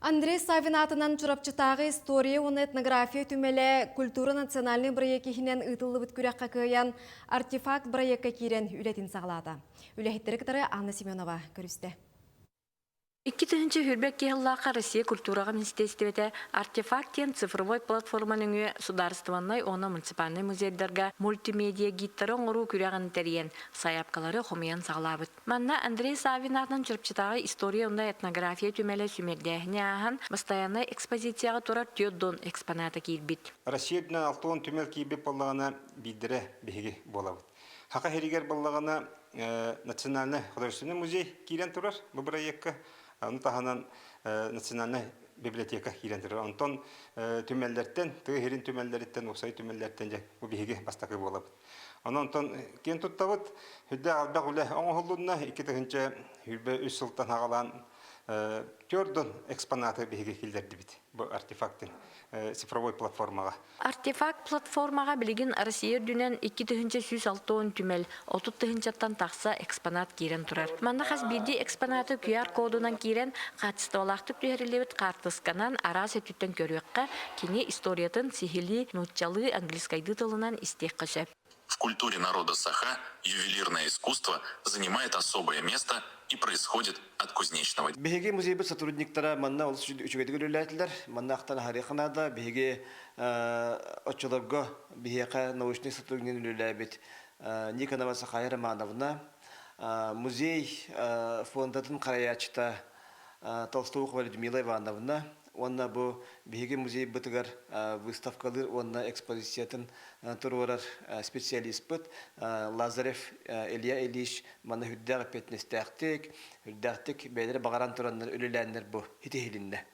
Андрей Савин атынан чурапчытағы история оны этнография түмелі культура национальный проеккихінен ұтылы бұт күрекқа күйен артефакт проекка кирен үлетін сағылады. Үләхеттері кітары Анна Семенова көрісті. 2000 хүрбек кеғыллаққа Россия культураға министерствете артефактен цифровой платформаның сударстванной оны муниципальный музейдерға мультимедиа гиттарын ғыру күреген тәрген саяпқалары қомиян сағылабыд. Манна Андрей Савин атынан чырпчытағы история онда этнография түмелі сүмердәхіне ағын постоянный экспозицияға тұрар түйоддон экспоната кейлбит. Россиядан алтуын түмел кейбіп болағына бидірі бейгі болабыд. Хақа херигер болағына национальный художественный музей кейлен тұрар бұл проектқа. Таханан национальный библиотека хилендер. Антон түмелләртен, тыгырын түмелләртен, усай түмелләртен же бу биге бастакы булып. Антон кен туттабыт, хүддә албак үле оңгыллуна 2000 хүрбе 3 сылтан агалан төрдөн экспонаты биге килдерди бит. Бу артефакттын цифровой платформага. Артефакт платформага билигин Россия дүнен 2106 түмел 30-тан тақса экспонат кирен турар. Манда хас биди экспонаты QR кодунан кирен катыстылактык түһәрилебит картысканан арасы түттен көрөккә кини историятын сихили нутчалы английскайды тылынан истек кашап. В культуре народа Саха ювелирное искусство занимает особое место и происходит от кузнечного. Беге музейбі сотрудниктара манна олыс үчігеді көріләтілер. Манна ақтан хариханада беге очыларга беге научный сотрудник үліләбет. Никонова Сахайра Мановна музей фондатын қараячыта Толстовых Людмила Ивановна. Онна бу беге музей бытыгар выставкалыр, онна экспозициятын турурар специалист быт Лазарев Илья Ильич мана хүддәр петнестәктик, хүддәктик бәдер багаран тураннар үлеләннәр бу хитехилинне.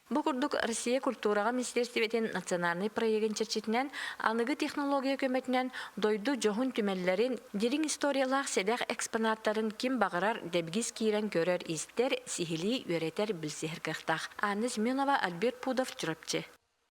Бу курдук Россия культураға министерстветен национальный проектен чечетинен аныгы технология көмөтүнөн дойду жохун түмеллерин дерин историялар седер экспонаттарын ким багарар дебгиз кирен көрөр истер сихили үөретер билсехир кыхтах. Анна Семенова, Альберт Пудов, Чурапчы.